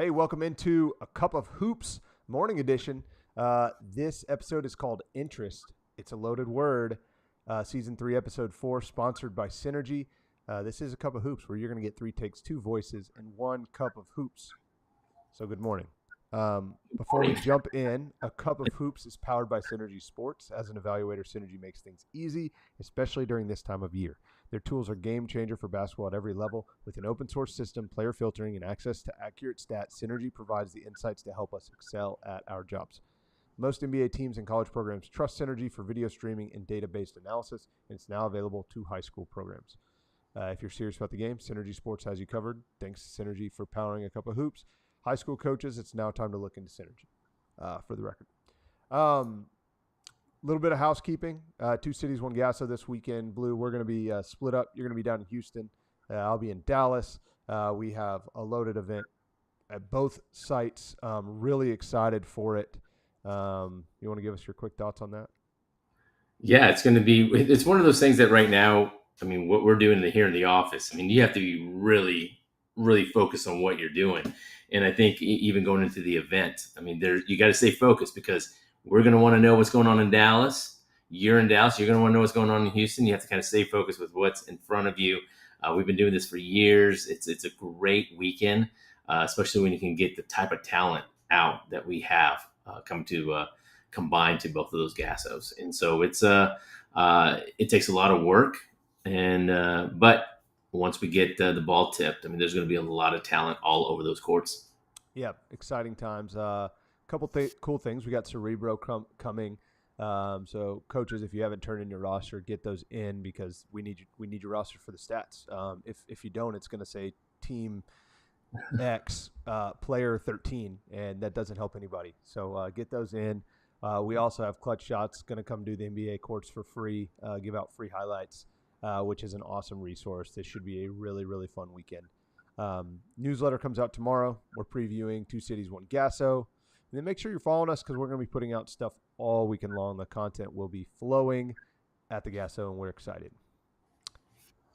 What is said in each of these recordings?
Hey, welcome into A Cup of Hoops morning edition. This episode is called Interest. It's a loaded word. Season 3, Episode 4, sponsored by Synergy. This is A Cup of Hoops, where you're going to get 3 takes, 2 voices, and 1 cup of hoops. So good morning. Before we jump in, A Cup of Hoops is powered by Synergy Sports. As an evaluator, Synergy makes things easy, especially during this time of year. Their tools are game changer for basketball at every level. With an open source system, player filtering, and access to accurate stats, Synergy provides the insights to help us excel at our jobs. Most NBA teams and college programs trust Synergy for video streaming and data-based analysis, and it's now available to high school programs. If you're serious about the game, Synergy Sports has you covered. Thanks to Synergy for powering A Cup of Hoops. High school coaches, it's now time to look into Synergy, for the record. Little bit of housekeeping. 2 cities, 1 Gasso this weekend. Blue, we're going to be split up. You're going to be down in Houston. I'll be in Dallas. We have a loaded event at both sites. Really excited for it. You want to give us your quick thoughts on that? Yeah, it's one of those things that right now, I mean, what we're doing here in the office, I mean, you have to be really, really focused on what you're doing. And I think even going into the event, I mean, you got to stay focused because we're going to want to know what's going on in Dallas. You're in Dallas. You're going to want to know what's going on in Houston. You have to kind of stay focused with what's in front of you. We've been doing this for years. It's a great weekend, especially when you can get the type of talent out that we have combined to both of those Gassos. And so it takes a lot of work. But once we get the ball tipped, I mean, there's going to be a lot of talent all over those courts. Yeah, exciting times. Couple cool things. We got Cerebro coming. So coaches, if you haven't turned in your roster, get those in because we need your roster for the stats. If you don't, it's going to say Team X player 13, and that doesn't help anybody. So get those in. We also have Clutch Shots going to come do the NBA courts for free, give out free highlights, which is an awesome resource. This should be a really, really fun weekend. Newsletter comes out tomorrow. We're previewing 2 cities, 1 Gasso. And then make sure you're following us because we're going to be putting out stuff all weekend long. The content will be flowing at the Gasso, and we're excited.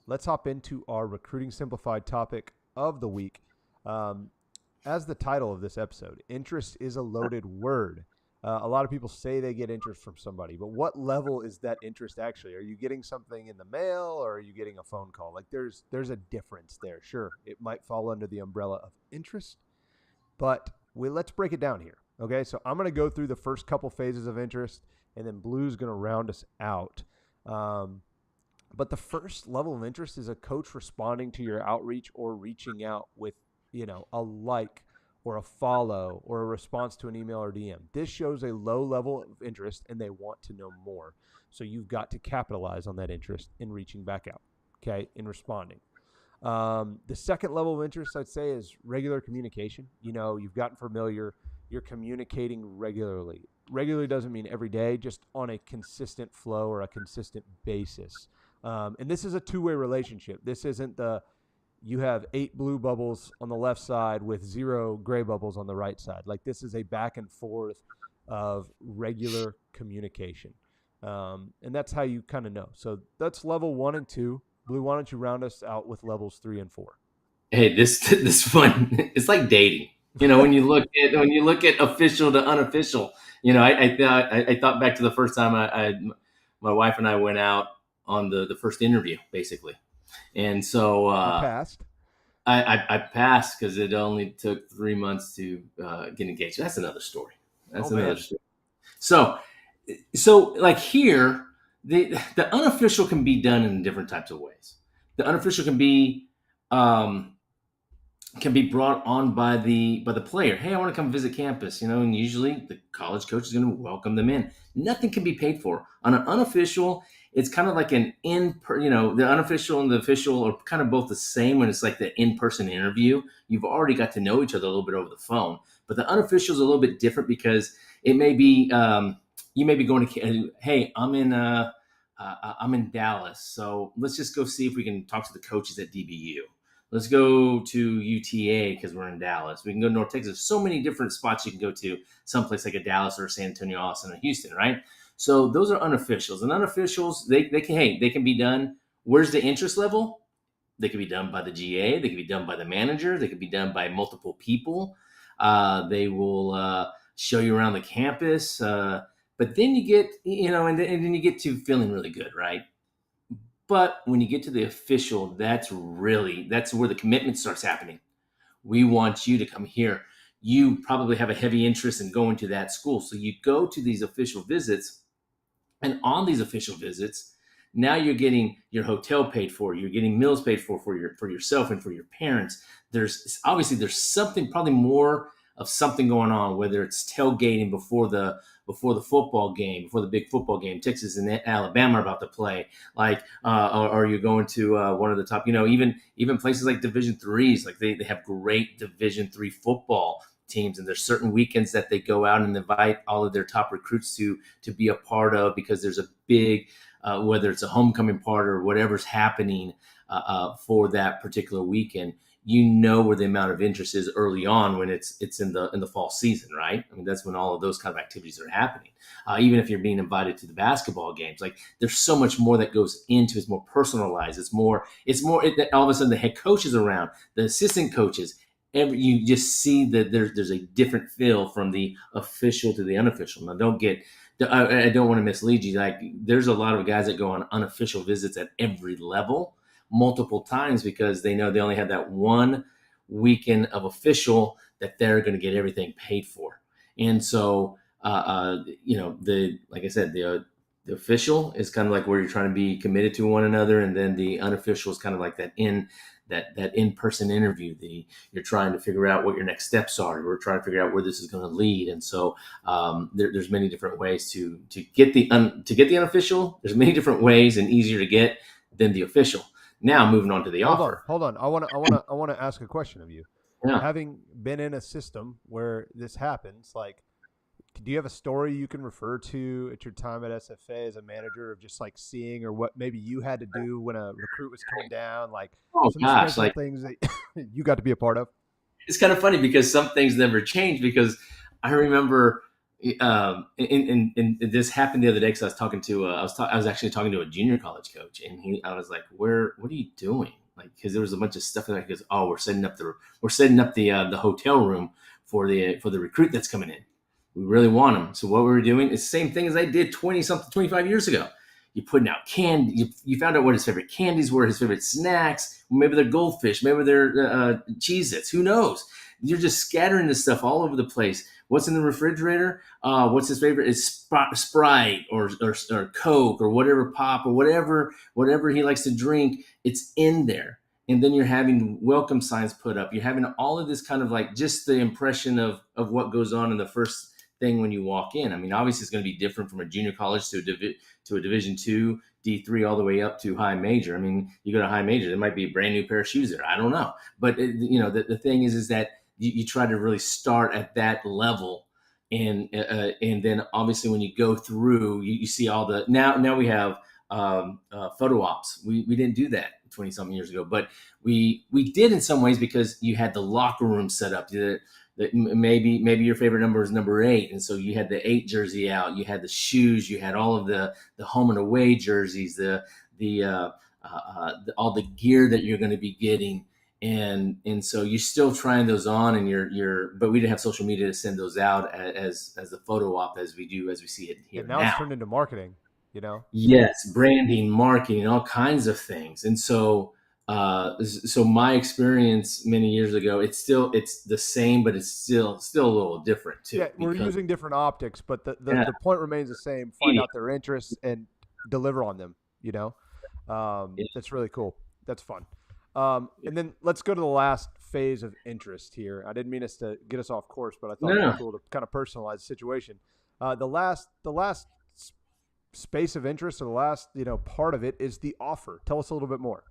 Let's hop into our Recruiting Simplified topic of the week. As the title of this episode, interest is a loaded word. A lot of people say they get interest from somebody, but what level is that interest actually? Are you getting something in the mail or are you getting a phone call? Like there's a difference there. Sure, it might fall under the umbrella of interest, but let's break it down here. Okay, so I'm going to go through the first couple phases of interest, and then Blue's going to round us out. But the first level of interest is a coach responding to your outreach or reaching out with, a like or a follow or a response to an email or DM. This shows a low level of interest, and they want to know more. So you've got to capitalize on that interest in reaching back out, okay, in responding. The second level of interest, I'd say, is regular communication. You've gotten familiar. You're communicating regularly. Regularly doesn't mean every day, just on a consistent flow or a consistent basis. And this is a two-way relationship. This isn't you have 8 blue bubbles on the left side with 0 gray bubbles on the right side. Like this is a back and forth of regular communication. And that's how you kind of know. So that's level 1 and 2. Blue, why don't you round us out with levels 3 and 4? Hey, this one, it's like dating. When you look at official to unofficial, I thought back to the first time my wife and I went out on the first interview, basically. And so You passed. I passed because it only took 3 months to get engaged. That's another story. Story. So like here, the unofficial can be done in different types of ways. The unofficial can be brought on by the player. Hey, I want to come visit campus, and usually the college coach is going to welcome them in. Nothing can be paid for. On an unofficial, it's kind of like the unofficial and the official are kind of both the same when it's like the in-person interview. You've already got to know each other a little bit over the phone. But the unofficial is a little bit different because it may be, you may be going to, hey, I'm in Dallas. So let's just go see if we can talk to the coaches at DBU. Let's go to UTA because we're in Dallas. We can go to North Texas. So many different spots you can go to, someplace like a Dallas or San Antonio, Austin, or Houston, right? So those are unofficials. And unofficials, they can be done. Where's the interest level? They can be done by the GA. They can be done by the manager. They can be done by multiple people. They will show you around the campus. But then you get, and then you get to feeling really good, right? But when you get to the official, that's where the commitment starts happening. We want you to come here. You probably have a heavy interest in going to that school. So you go to these official visits, and on these official visits, now you're getting your hotel paid for, you're getting meals paid for yourself and for your parents. There's something, probably more of something going on, whether it's tailgating before the football game, before the big football game. Texas and Alabama are about to play. Like, or you're going to one of the top, even places like Division threes, like they have great Division three football teams, and there's certain weekends that they go out and invite all of their top recruits to be a part of, because there's a big whether it's a homecoming part or whatever's happening for that particular weekend. Where the amount of interest is early on when it's in the fall season, right? I mean, that's when all of those kind of activities are happening. Even if you're being invited to the basketball games, like there's so much more that goes into it. It's more personalized. All of a sudden the head coach is around, the assistant coaches. You just see that there's a different feel from the official to the unofficial. Now, I don't want to mislead you. Like, there's a lot of guys that go on unofficial visits at every level multiple times, because they know they only have that one weekend of official that they're going to get everything paid for. And so, like I said, the official is kind of like where you're trying to be committed to one another, and then the unofficial is kind of like that in-person interview. You're trying to figure out what your next steps are. We're trying to figure out where this is going to lead. And so there's many different ways to get the unofficial. There's many different ways, and easier to get than the official. Now moving on to the offer. Hold on. I want to ask a question of you. Yeah. Having been in a system where this happens, like, do you have a story you can refer to at your time at SFA as a manager of just like seeing, or what maybe you had to do when a recruit was coming down, like some special things that you got to be a part of? It's kind of funny because some things never change, because I remember and this happened the other day, because I was talking to I was actually talking to a junior college coach, and I was like, what are you doing? Like, because there was a bunch of stuff that he goes, oh, we're setting up the hotel room for the recruit that's coming in. We really want them. So what we were doing is the same thing as I did 25 years ago. You're putting out candy. You found out what his favorite candies were, his favorite snacks. Maybe they're goldfish. Maybe they're Cheez-Its. Who knows? You're just scattering this stuff all over the place. What's in the refrigerator? What's his favorite? It's Sprite or Coke or whatever, pop or whatever he likes to drink. It's in there. And then you're having welcome signs put up. You're having all of this kind of like just the impression of what goes on in the first thing when you walk in. I mean, obviously it's going to be different from a junior college to a Division II, D3, all the way up to high major. I mean, you go to high major, there might be a brand new pair of shoes there. I don't know. But, the thing is that you try to really start at that level. And then obviously when you go through, you see all the, now we have photo ops. We didn't do that 20 something years ago, but we did in some ways, because you had the locker room set up. That maybe your favorite number is number 8, and so you had the 8 jersey out, you had the shoes, you had all of the home and away jerseys, all the gear that you're going to be getting, and so you're still trying those on, and but we didn't have social media to send those out as the photo op as we see it here now. It's turned into marketing, Yes, branding, marketing, all kinds of things, and so. So my experience many years ago, it's the same, but it's still a little different too. Yeah, we're using different optics, but the point remains the same. Find out their interests and deliver on them. That's really cool. That's fun. And then let's go to the last phase of interest here. I didn't mean us to get us off course, but I thought it was cool to kind of personalize the situation. The last space of interest, or the last part of it, is the offer. Tell us a little bit more.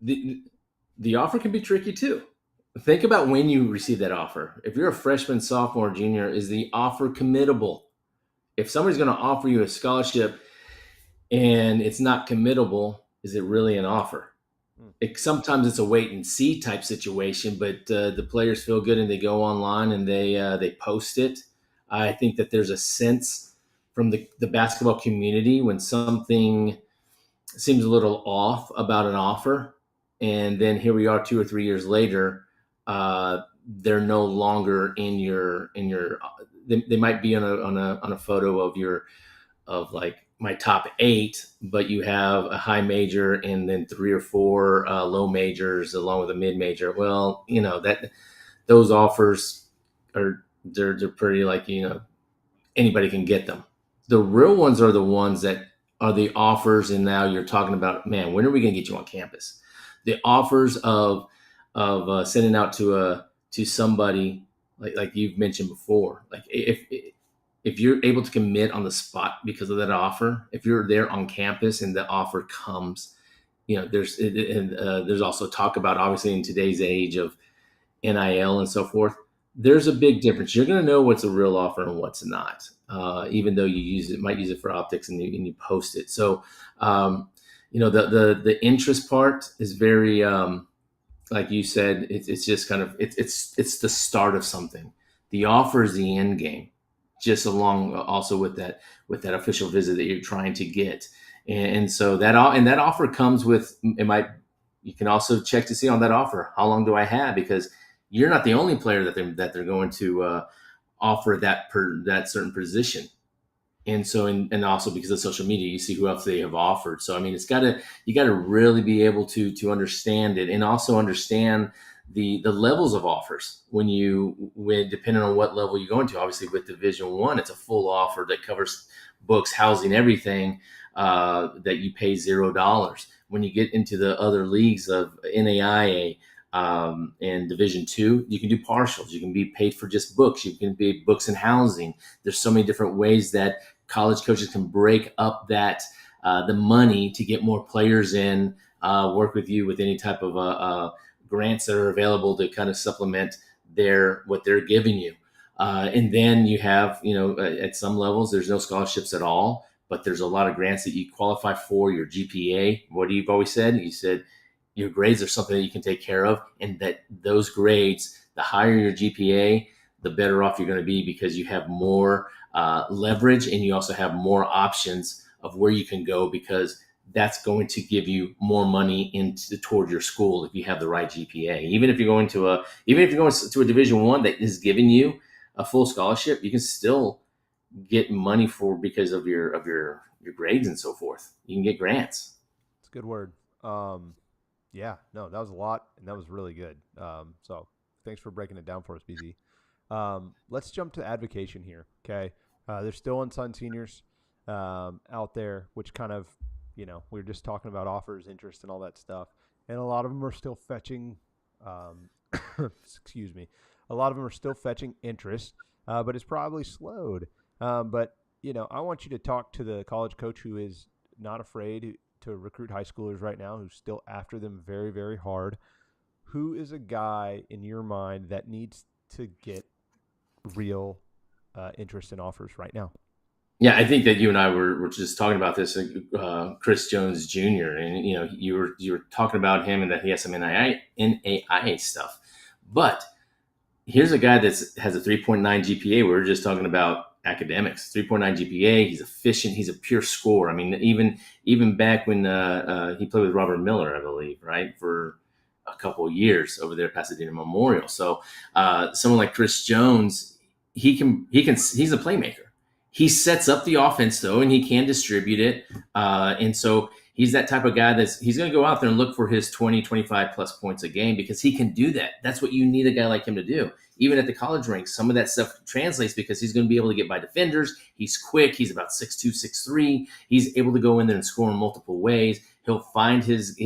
The offer can be tricky too. Think about when you receive that offer. If you're a freshman, sophomore, junior, is the offer committable? If somebody's going to offer you a scholarship and it's not committable, is it really an offer? Sometimes it's a wait and see type situation, but the players feel good and they go online and they post it. I think that there's a sense from the basketball community when something seems a little off about an offer. And then here we are 2 or 3 years later, they're no longer in your. They might be on a photo of your of like my top 8, but you have a high major and then 3 or 4 low majors along with a mid major. Well, that those offers they're pretty, like, anybody can get them. The real ones are the ones that are the offers, and now you're talking about, man, when are we going to get you on campus? The offers of sending out to somebody like you've mentioned before, like if you're able to commit on the spot because of that offer, if you're there on campus and the offer comes, there's also talk about, obviously, in today's age of NIL and so forth, there's a big difference. You're going to know what's a real offer and what's not, even though might use it for optics and you post it. So, the interest part is very, like you said, it's just kind of, it's the start of something. The offer is the end game, just along also with that official visit that you're trying to get. And so that offer comes with, you can also check to see on that offer, how long do I have? Because you're not the only player that they're going to offer that certain position. And so, and also because of social media, you see who else they have offered. So, I mean, you got to really be able to understand it, and also understand the levels of offers when depending on what level you go into. Obviously, with Division I, it's a full offer that covers books, housing, everything, that you pay $0. When you get into the other leagues of NAIA, and Division II, you can do partials. You can be paid for just books. You can be books and housing. There's so many different ways that college coaches can break up that the money to get more players in, work with you with any type of grants that are available to kind of supplement what they're giving you. And then you have, at some levels, there's no scholarships at all, but there's a lot of grants that you qualify for. Your GPA, what you've always said, you said your grades are something that you can take care of, and that those grades, the higher your GPA, the better off you're going to be, because you have more leverage, and you also have more options of where you can go, because that's going to give you more money toward your school if you have the right GPA. Even if you're going to a Division I that is giving you a full scholarship, you can still get money because of your grades and so forth. You can get grants. It's a good word. Yeah, no, that was a lot, and that was really good. So thanks for breaking it down for us, BZ. Let's jump to advocation here, okay? There's still unsung seniors out there, which kind of, we were just talking about offers, interest, and all that stuff. And a lot of them are still fetching, excuse me, a lot of them are still fetching interest, but it's probably slowed. But, I want you to talk to the college coach who is not afraid to recruit high schoolers right now, who's still after them very, very hard. Who is a guy in your mind that needs to get real interest and offers right now? Yeah, I think that you and I were just talking about this, Chris Jones Jr. And you were talking about him and that he has some NAIA stuff. But here's a guy that has a 3.9 GPA. We were just talking about academics. 3.9 GPA. He's efficient. He's a pure scorer. I mean, even back when he played with Robert Miller, I believe, right, for a couple of years over there at Pasadena Memorial. So someone like Chris Jones, he's a playmaker. He sets up the offense, though, and he can distribute it. And so he's that type of guy he's going to go out there and look for his 20, 25 plus points a game, because he can do that. That's what you need a guy like him to do. Even at the college ranks, some of that stuff translates because he's going to be able to get by defenders. He's quick. He's about 6'2", 6'3". He's able to go in there and score in multiple ways. He'll find his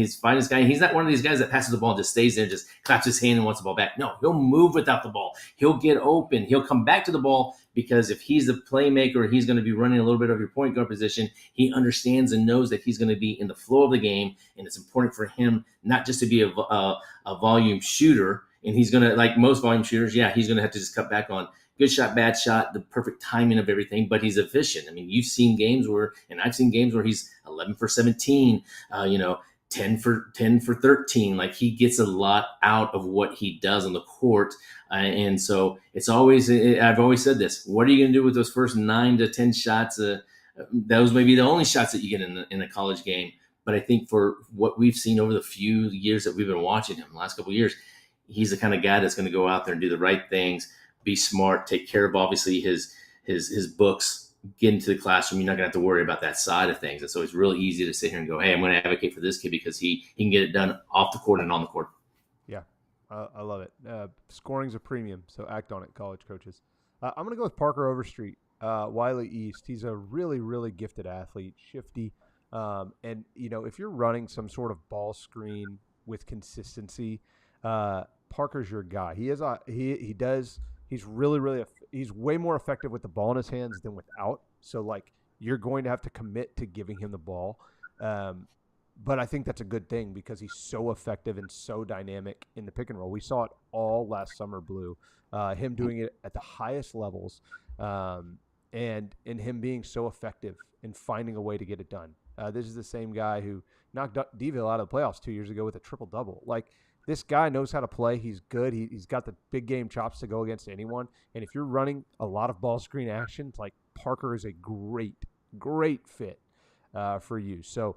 guy. He's not one of these guys that passes the ball and just stays there and just claps his hand and wants the ball back. No, he'll move without the ball. He'll get open. He'll come back to the ball, because if he's the playmaker, he's going to be running a little bit of your point guard position. He understands and knows that he's going to be in the flow of the game, and it's important for him not just to be a volume shooter. And he's going to, like most volume shooters, he's going to have to just cut back on good shot, bad shot, the perfect timing of everything, but he's efficient. I mean, you've seen games and I've seen games where he's 11 for 17, 10 for 13. Like, he gets a lot out of what he does on the court. And so I've always said this, what are you going to do with those first 9 to 10 shots? Those may be the only shots that you get in a college game. But I think for what we've seen over the few years that we've been watching him, the last couple of years, he's the kind of guy that's going to go out there and do the right things, be smart, take care of obviously his books, get into the classroom. You're not going to have to worry about that side of things. And so it's really easy to sit here and go, hey, I'm going to advocate for this kid because he can get it done off the court and on the court. Yeah, I love it. Scoring's a premium, so act on it, college coaches. I'm going to go with Parker Overstreet, Wiley East. He's a really, really gifted athlete, shifty. And, if you're running some sort of ball screen with consistency, Parker's your guy. He's really, really, he's way more effective with the ball in his hands than without. So, like, you're going to have to commit to giving him the ball. But I think that's a good thing because he's so effective and so dynamic in the pick and roll. We saw it all last summer, Blue. Him doing it at the highest levels, and him being so effective in finding a way to get it done. This is the same guy who knocked Deville out of the playoffs 2 years ago with a triple-double. Like, this guy knows how to play. He's good. He's got the big game chops to go against anyone. And if you're running a lot of ball screen actions, like, Parker is a great, great fit for you. So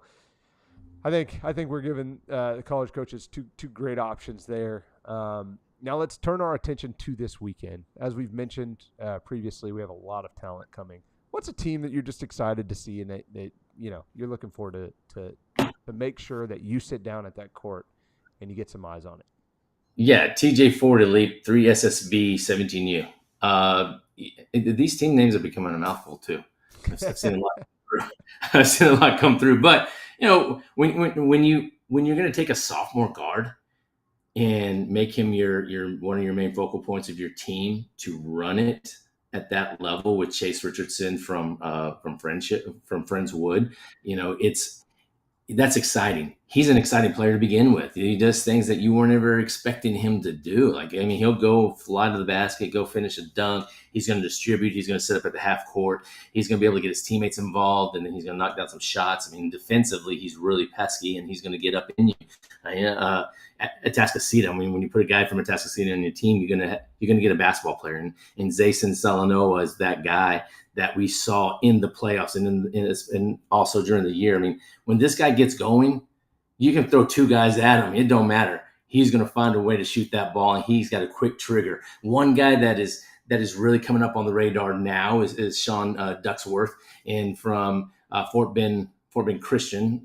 I think we're giving the college coaches two great options there. Now let's turn our attention to this weekend. As we've mentioned previously, we have a lot of talent coming. What's a team that you're just excited to see and that you're looking forward to make sure that you sit down at that court and you get some eyes on it? Yeah, TJ Ford Elite, 3 SSB, 17U. These team names are becoming a mouthful too. I've seen a lot. I've seen a lot come through, but when you're going to take a sophomore guard and make him your one of your main focal points of your team to run it at that level with Chase Richardson from Friendswood, that's exciting. He's an exciting player to begin with. He does things that you weren't ever expecting him to do. He'll go fly to the basket, go finish a dunk. He's going to distribute. He's going to set up at the half court. He's going to be able to get his teammates involved, and then he's going to knock down some shots. Defensively, he's really pesky, and he's going to get up in you. At Atascocita, when you put a guy from Atascocita on your team, you're going to get a basketball player. And Zayson Salanoa is that guy that we saw in the playoffs and also during the year. When this guy gets going, you can throw two guys at him. It don't matter. He's going to find a way to shoot that ball, and he's got a quick trigger. One guy that is really coming up on the radar now is Sean Ducksworth, and from Fort Bend Christian.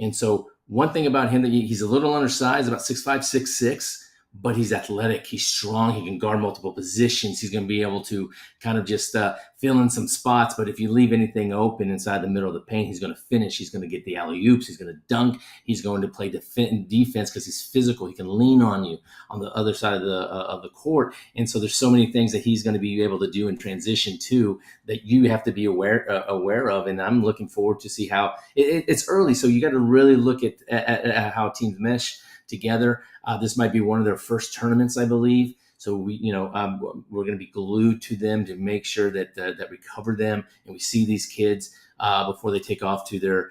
And so one thing about him that he's a little undersized, about 6'5", 6'6", but he's athletic. He's strong. He can guard multiple positions. He's going to be able to kind of just fill in some spots. But if you leave anything open inside the middle of the paint, he's going to finish. He's going to get the alley-oops. He's going to dunk. He's going to play defense because he's physical. He can lean on you on the other side of the court. And so there's so many things that he's going to be able to do in transition too that you have to be aware of. And I'm looking forward to see how it's early. So you got to really look at how teams mesh together. This might be one of their first tournaments, I believe. So we're going to be glued to them to make sure that we cover them and we see these kids before they take off to their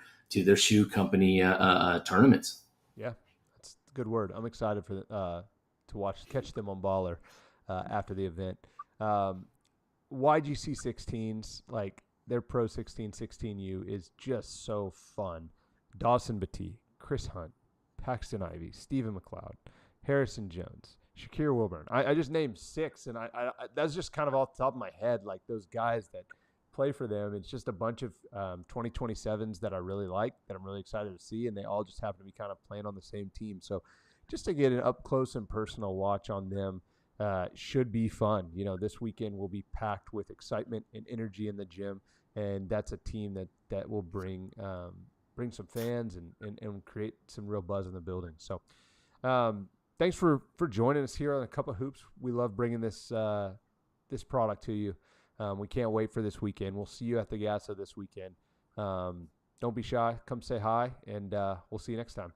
shoe company tournaments. Yeah, that's a good word. I'm excited for to catch them on Baller after the event. YGC 16s, like their Pro 16U is just so fun. Dawson Batee, Chris Hunt, Paxton Ivey, Stephen McLeod, Harrison Jones, Shakir Wilburn. I just named 6, and I that's just kind of off the top of my head, like those guys that play for them. It's just a bunch of 2027s that I really like, that I'm really excited to see, and they all just happen to be kind of playing on the same team. So just to get an up close and personal watch on them should be fun. This weekend will be packed with excitement and energy in the gym, and that's a team that will bring some fans and create some real buzz in the building. So thanks for joining us here on A Cup of Hoops. We love bringing this product to you. We can't wait for this weekend. We'll see you at the Gassa this weekend. Don't be shy. Come say hi, and we'll see you next time.